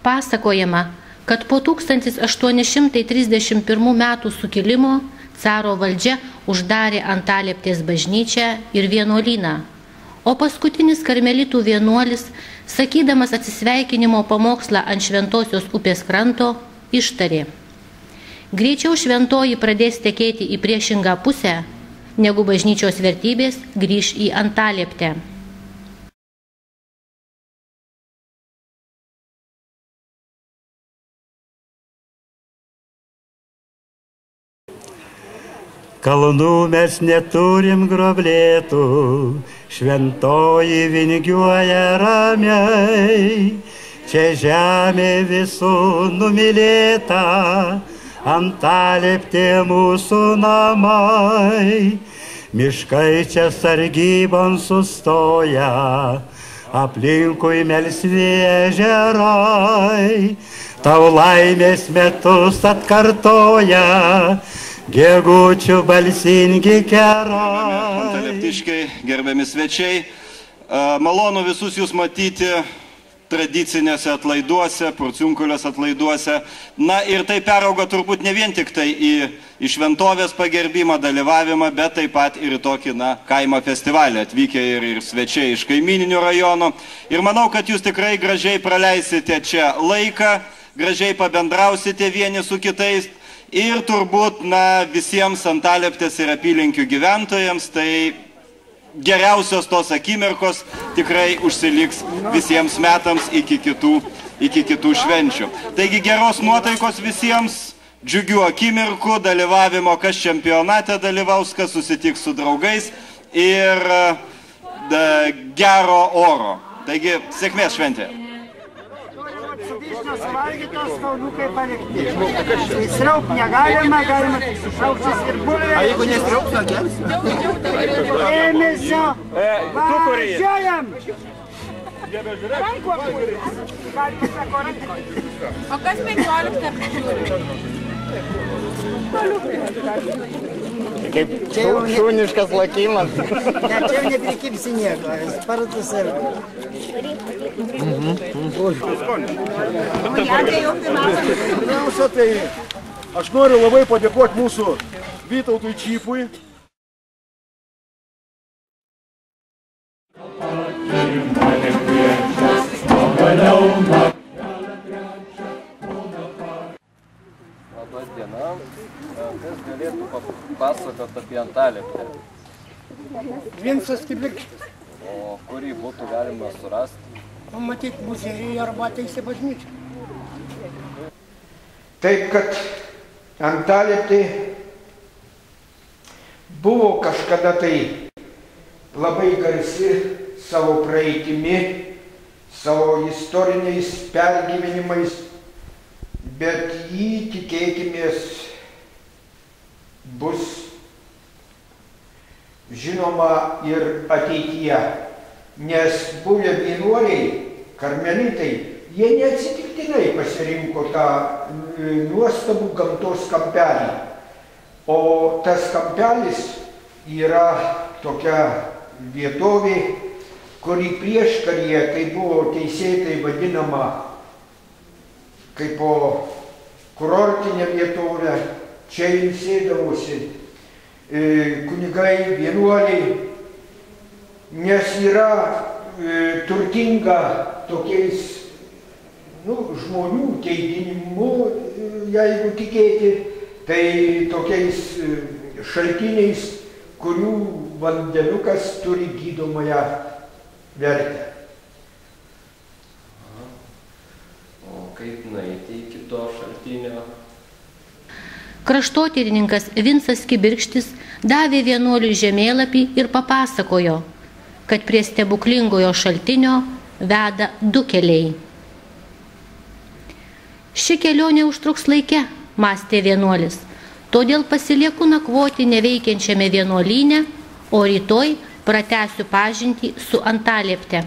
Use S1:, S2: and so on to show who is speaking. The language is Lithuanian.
S1: Pasakojama, kad po 1831 metų sukilimo caro valdžia uždarė Antalieptės bažnyčią ir vienuolyną, o paskutinis karmelitų vienuolis, sakydamas atsisveikinimo pamokslą ant Šventosios upės kranto, ištarė: greičiau šventoji pradės tekėti į priešingą pusę, negu bažnyčios vertybės grįš į Antalieptę.
S2: Kalnų mes neturim groblėtų, šventoji vingiuoja ramiai, čia žemė visų numylėta, Antalieptė mūsų namai, miškai čia sargybon sustoja, aplinkui melsvi ežerai, tau laimės metus atkartoja, gegučių balsingi kerai.
S3: Antalieptiškiai, gerbiami svečiai, malonu visus jūs matyti tradicinėse atlaiduose, Porciunkulės atlaiduose. Na ir tai perauga turbūt ne vien tik tai į šventovės pagerbimą, dalyvavimą, bet taip pat ir į tokį kaimo festivalį atvykę ir svečiai iš kaimininių rajonų. Ir manau, kad jūs tikrai gražiai praleisite čia laiką, gražiai pabendrausite vieni su kitais. Ir turbūt visiems Antalieptės ir apylinkių gyventojams tai geriausios tos akimirkos tikrai užsiliks visiems metams iki kitų švenčių. Taigi geros nuotaikos visiems, džiugių akimirkų, dalyvavimo, kas čempionate dalyvaus, kas susitiks su draugais ir gero oro. Taigi sėkmės šventė.
S4: Suvalgytos kauliukai palikti. Įsraukt negalima, galima šauktis ir bulvės.
S5: A jeigu nesraukt, nagels?
S4: Dėmesio! Važiuojam!
S6: O kas 15?
S5: Kaip šuniškas lakimas.
S4: Ne, čia jau neprikipsi nieko, spartus ir...
S7: Pirmiausia, tai aš noriu labai padėkoti mūsų Vytautui Čypui.
S8: Labas diena. Kas galėtų papasakoti apie Antalieptę?
S4: Vincas Kibirkštis.
S8: O kurį būtų galima surasti?
S4: Matyt, muziejai arba ateisi bažnyčią.
S9: Taip, kad Antalieptė buvo kažkada tai labai garsi savo praeitimi, savo istoriniais pergyvenimais, bet jį, tikėkimės, bus žinoma ir ateityje. Nes buvę vienuoliai, karmelitai, jie neatsitiktinai pasirinko tą nuostabų gamtos kampelį. O tas kampelis yra tokia vietovė, kuri prieškaryje, kai buvo teisėtai vadinama kaip po kurortinę vietovę, čia ilsėdavosi kunigai, vienuoliai, nes yra turtinga tokiais žmonių teiginimu, jeigu tikėti, tai tokiais šaltiniais, kurių vandenukas turi gydomąją vertę.
S8: O kaip nueiti iki to šaltinio?
S1: Kraštotyrininkas Vincas Kibirkštis davė vienuoliui žemėlapį ir papasakojo, kad prie stebuklingojo šaltinio veda 2 keliai. Ši kelionė užtruks laike, mąstė vienuolis, todėl pasilieku nakvoti neveikiančiame vienuolyne, o rytoj pratęsiu pažintį su Antaliepte.